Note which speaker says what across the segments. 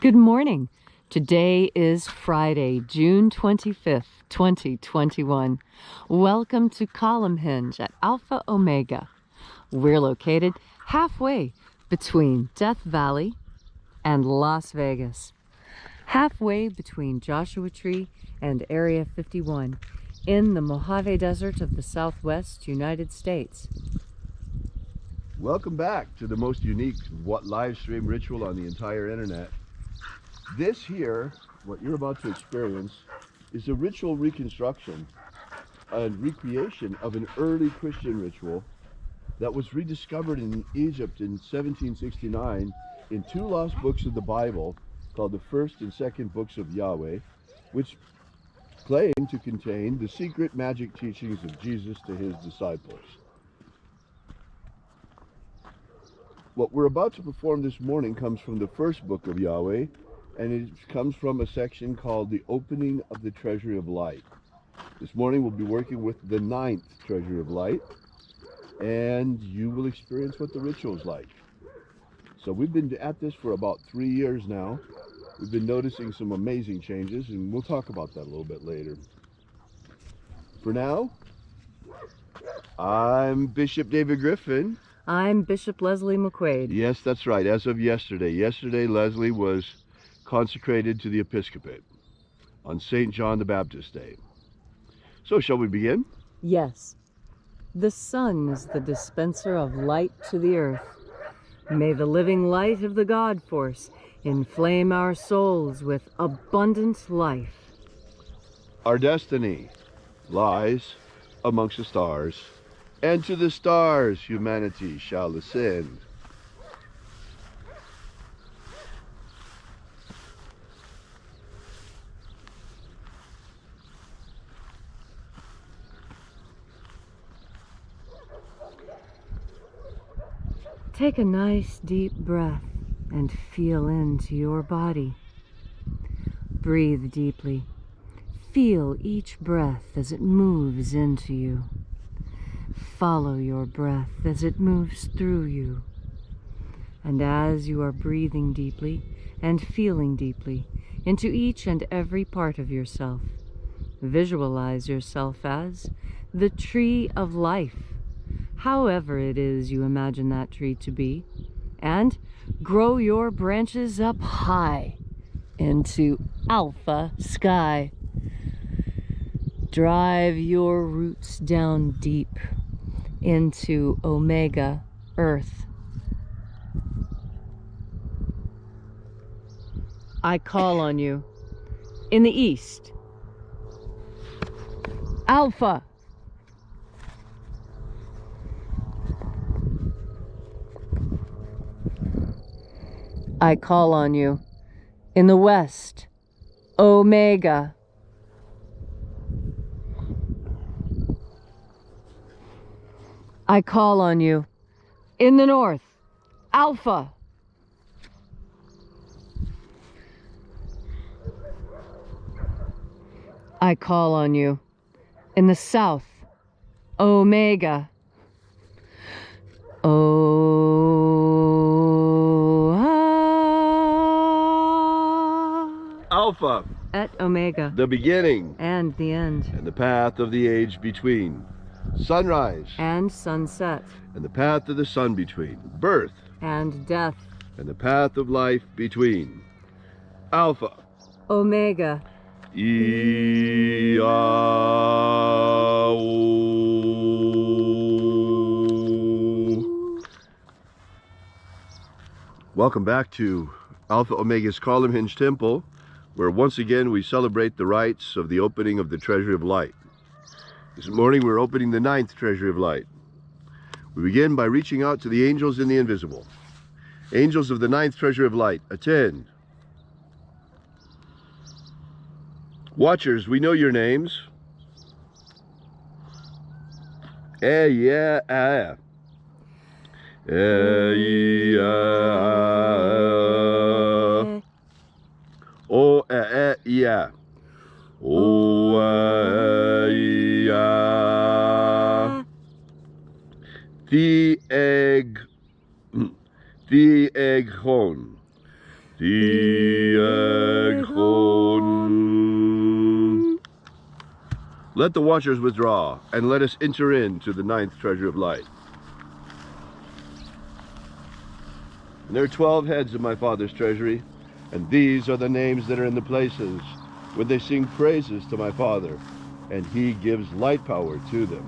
Speaker 1: Good morning. Today is Friday, June 25th, 2021. Welcome to Column Hinge at Alpha Omega. We're located halfway between Death Valley and Las Vegas. Halfway between Joshua Tree and Area 51 in the Mojave Desert of the Southwest United States.
Speaker 2: Welcome back to the most unique live stream ritual on the entire internet. This here, what you're about to experience, is a ritual reconstruction and recreation of an early Christian ritual that was rediscovered in Egypt in 1769 in two lost books of the Bible called the First and Second Books of Yahweh, which claim to contain the secret magic teachings of Jesus to his disciples. What we're about to perform this morning comes from the first book of Yahweh, and it comes from a section called the Opening of the Treasury of Light. This morning we'll be working with the 9th Treasury of Light, and you will experience what the ritual is like. So we've been at this for about 3 years now. We've been noticing some amazing changes, and we'll talk about that a little bit later. For now, I'm Bishop David Griffin.
Speaker 1: I'm Bishop Leslie McQuaid.
Speaker 2: Yes, that's right. As of yesterday. Yesterday, Leslie was consecrated to the episcopate on St. John the Baptist Day. So, shall we begin?
Speaker 1: Yes. The sun is the dispenser of light to the earth. May the living light of the God Force inflame our souls with abundant life.
Speaker 2: Our destiny lies amongst the stars, and to the stars humanity shall ascend.
Speaker 1: Take a nice deep breath and feel into your body. Breathe deeply. Feel each breath as it moves into you. Follow your breath as it moves through you. And as you are breathing deeply and feeling deeply into each and every part of yourself, visualize yourself as the tree of life, however it is you imagine that tree to be, and grow your branches up high into alpha sky. Drive your roots down deep into omega earth. I call on you in the east, alpha. I call on you in the west, omega. I call on you in the north, alpha. I call on you in the south, omega.
Speaker 2: Alpha,
Speaker 1: et omega,
Speaker 2: the beginning
Speaker 1: and the end,
Speaker 2: and the path of the age between. Sunrise
Speaker 1: and sunset,
Speaker 2: and the path of the sun between. Birth
Speaker 1: and death,
Speaker 2: and the path of life between. Alpha,
Speaker 1: omega,
Speaker 2: Welcome back to Alpha Omega's Column Hinge Temple, where once again we celebrate the rites of the opening of the Treasury of Light. This morning we're opening the 9th Treasury of Light. We begin by reaching out to the angels in the invisible. Angels of the 9th Treasury of Light, attend. Watchers, we know your names. Yeah. Oh, yeah. Oh, yeah. The egg hon. Let the watchers withdraw, and let us enter into the 9th treasure of light. And there are 12 heads of my Father's treasury, and these are the names that are in the places when they sing praises to my Father, and he gives light power to them.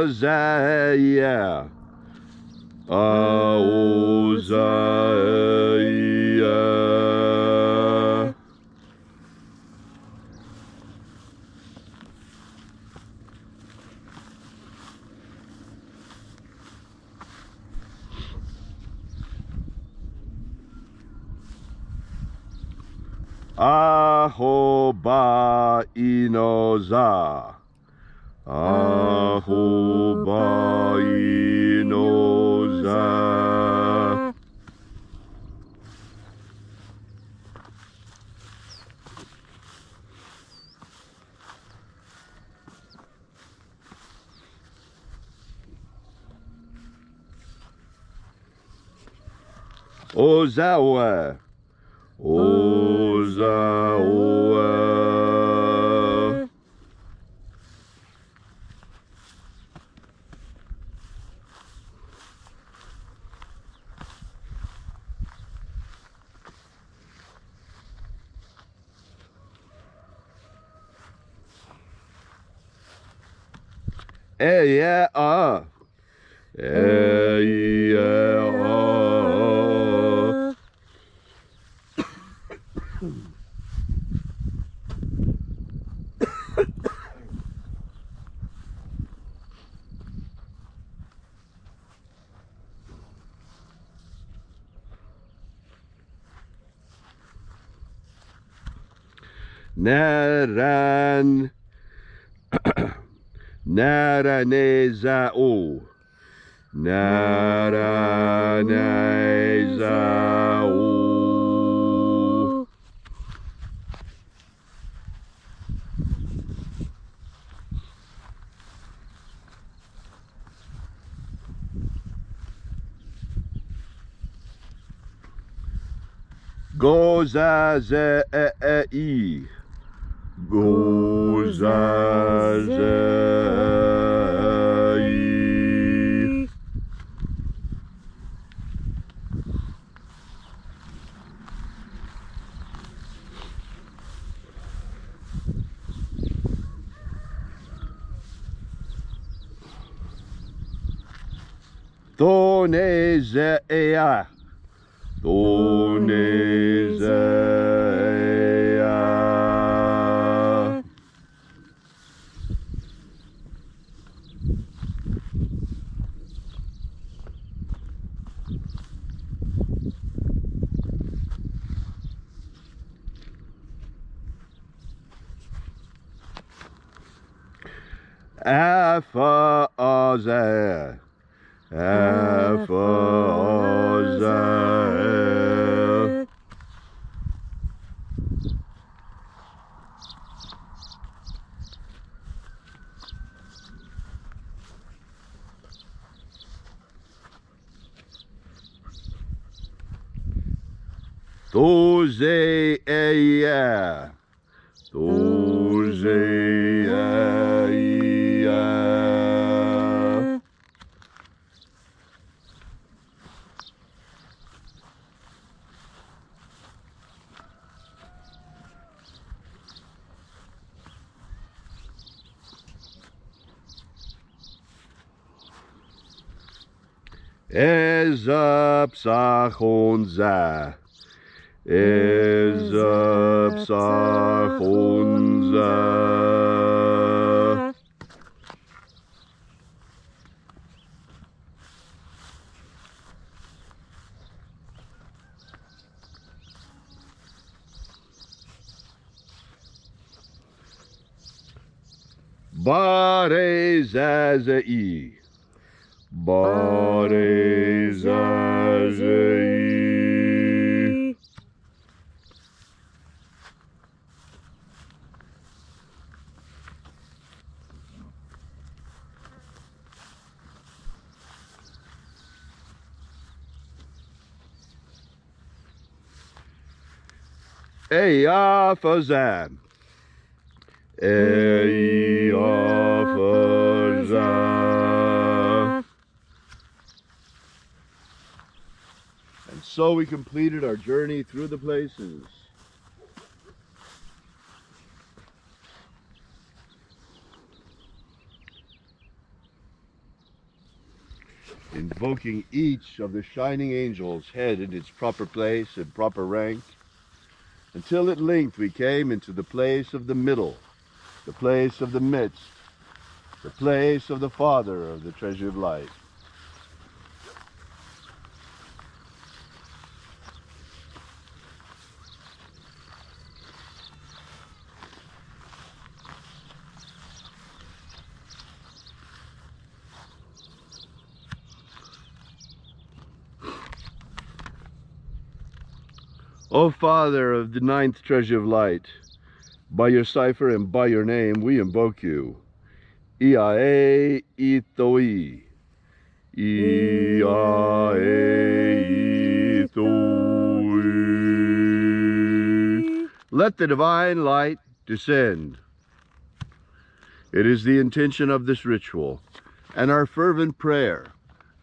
Speaker 2: Uzziah, Uzziah. Ahoba Inoza. Ahoba Inoza. Ozawa. Ozawa. Yeah, Naran Naranezao Naranezao. Gozazei Gozazei. Thonezea. Thonezea. Aphazah. Aphazah. Thozea. Thozea. Ezapsachonza. Ezapsachonza. Barezazai. Barezazai. Eya Fazam. Eya Fazam. And so we completed our journey through the places. Invoking each of the shining angels' head in its proper place and proper rank, until at length we came into the place of the middle, the place of the midst, the place of the Father of the Treasure of Light. O Father of the ninth Treasure of Light, by your cipher and by your name we invoke you. Iae Itoi. Iae Itoi. Let the divine light descend. It is the intention of this ritual and our fervent prayer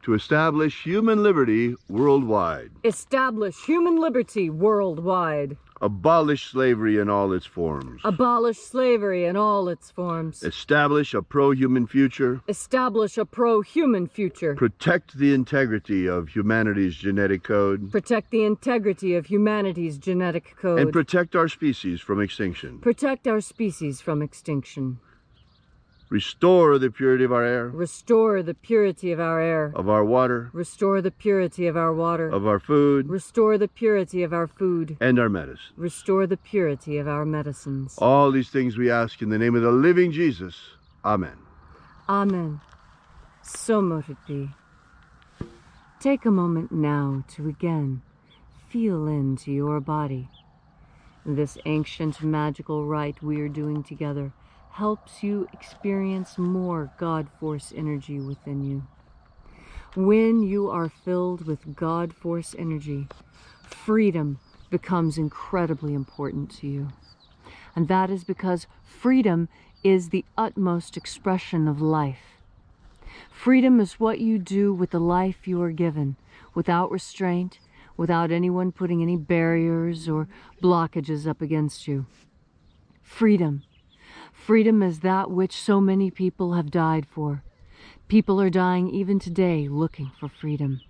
Speaker 2: to establish human liberty worldwide.
Speaker 1: Establish human liberty worldwide.
Speaker 2: Abolish slavery in all its forms.
Speaker 1: Abolish slavery in all its forms.
Speaker 2: Establish a pro-human future.
Speaker 1: Establish a pro-human future.
Speaker 2: Protect the integrity of humanity's genetic code.
Speaker 1: Protect the integrity of humanity's genetic code.
Speaker 2: And protect our species from extinction.
Speaker 1: Protect our species from extinction.
Speaker 2: Restore the purity of our air.
Speaker 1: Restore the purity of our air.
Speaker 2: Of our water.
Speaker 1: Restore the purity of our water.
Speaker 2: Of our food.
Speaker 1: Restore the purity of our food.
Speaker 2: And our medicine.
Speaker 1: Restore the purity of our medicines.
Speaker 2: All these things we ask in the name of the living Jesus. Amen.
Speaker 1: Amen. So mote it be. Take a moment now to again feel into your body. This ancient magical rite we are doing together helps you experience more God Force energy within you. When you are filled with God Force energy, freedom becomes incredibly important to you. And that is because freedom is the utmost expression of life. Freedom is what you do with the life you are given, without restraint, without anyone putting any barriers or blockages up against you. Freedom. Freedom is that which so many people have died for. People are dying even today looking for freedom.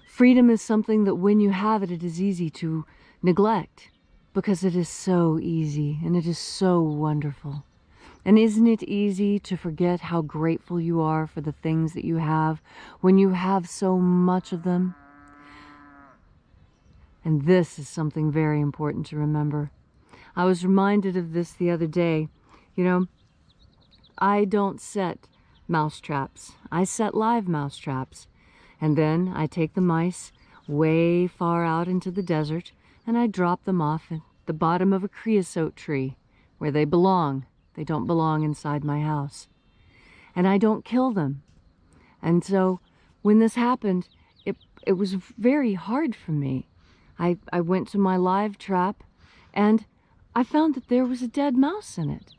Speaker 1: Freedom is something that when you have it, it is easy to neglect because it is so easy and it is so wonderful. And isn't it easy to forget how grateful you are for the things that you have when you have so much of them? And this is something very important to remember. I was reminded of this the other day. You know, I don't set mouse traps. I set live mouse traps. And then I take the mice way far out into the desert and I drop them off at the bottom of a creosote tree where they belong. They don't belong inside my house. And I don't kill them. And so when this happened, it was very hard for me. I went to my live trap and I found that there was a dead mouse in it.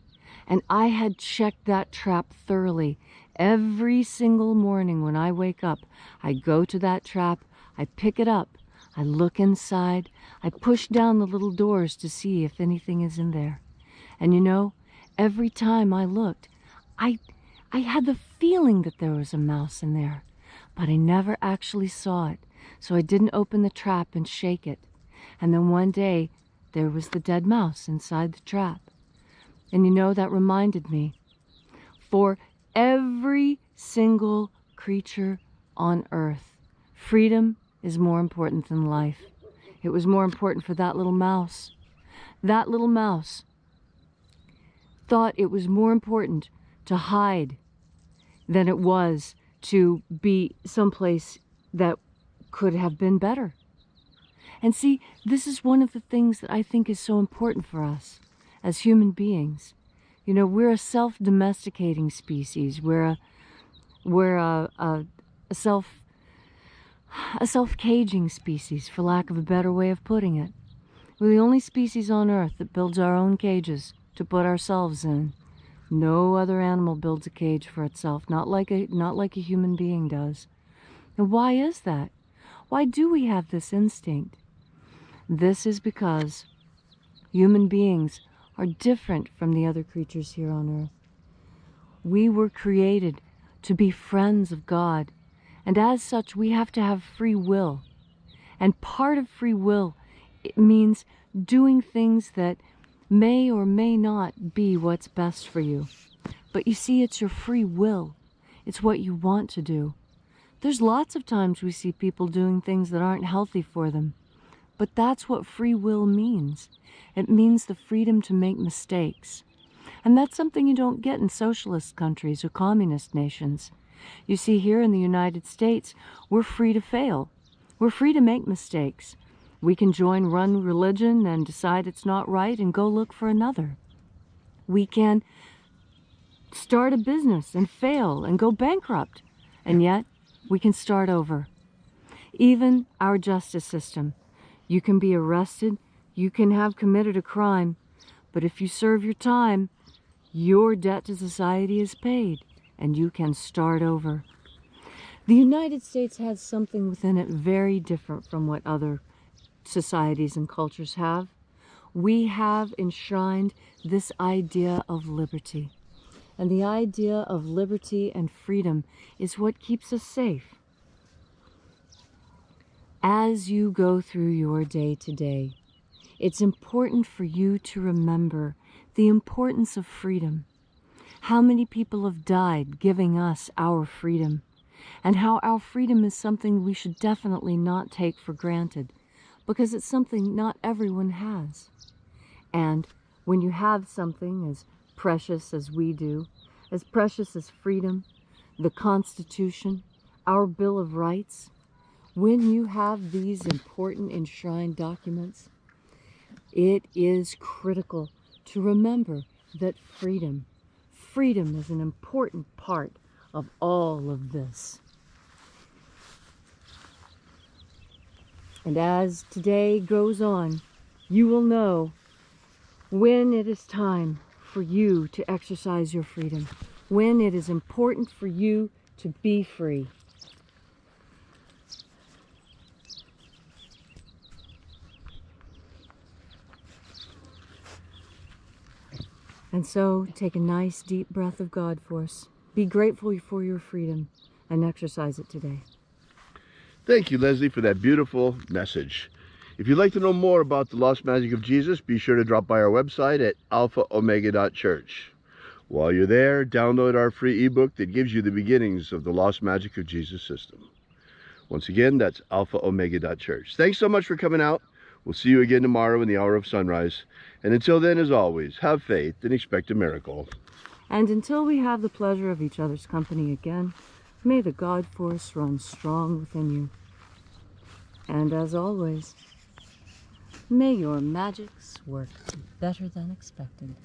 Speaker 1: And I had checked that trap thoroughly. Every single morning when I wake up, I go to that trap, I pick it up, I look inside, I push down the little doors to see if anything is in there. And you know, every time I looked, I had the feeling that there was a mouse in there, but I never actually saw it. So I didn't open the trap and shake it. And then one day, there was the dead mouse inside the trap. And you know, that reminded me, for every single creature on earth, freedom is more important than life. It was more important for that little mouse. That little mouse thought it was more important to hide than it was to be someplace that could have been better. And see, this is one of the things that I think is so important for us as human beings. You know, we're a self-domesticating species. We're a self-caging species, for lack of a better way of putting it. We're the only species on Earth that builds our own cages to put ourselves in. No other animal builds a cage for itself, not like a human being does. And why is that? Why do we have this instinct? This is because human beings are different from the other creatures here on Earth. We were created to be friends of God, and as such we have to have free will. And part of free will, it means doing things that may or may not be what's best for you. But you see, it's your free will. It's what you want to do. There's lots of times we see people doing things that aren't healthy for them. But that's what free will means. It means the freedom to make mistakes. And that's something you don't get in socialist countries or communist nations. You see, here in the United States, we're free to fail. We're free to make mistakes. We can join one religion and decide it's not right and go look for another. We can start a business and fail and go bankrupt. And yet, we can start over. Even our justice system. You can be arrested, you can have committed a crime, but if you serve your time, your debt to society is paid, and you can start over. The United States has something within it very different from what other societies and cultures have. We have enshrined this idea of liberty. And the idea of liberty and freedom is what keeps us safe. As you go through your day to day, it's important for you to remember the importance of freedom. How many people have died giving us our freedom, and how our freedom is something we should definitely not take for granted, because it's something not everyone has. And when you have something as precious as we do, as precious as freedom, the Constitution, our Bill of Rights, when you have these important enshrined documents, it is critical to remember that freedom is an important part of all of this. And as today goes on, you will know when it is time for you to exercise your freedom, when it is important for you to be free. And so, take a nice deep breath of God force. Be grateful for your freedom and exercise it today.
Speaker 2: Thank you, Leslie, for that beautiful message. If you'd like to know more about the Lost Magic of Jesus, be sure to drop by our website at alphaomega.church. While you're there, download our free ebook that gives you the beginnings of the Lost Magic of Jesus system. Once again, that's alphaomega.church. Thanks so much for coming out. We'll see you again tomorrow in the hour of sunrise. And until then, as always, have faith and expect a miracle.
Speaker 1: And until we have the pleasure of each other's company again, may the God force run strong within you. And as always, may your magics work better than expected.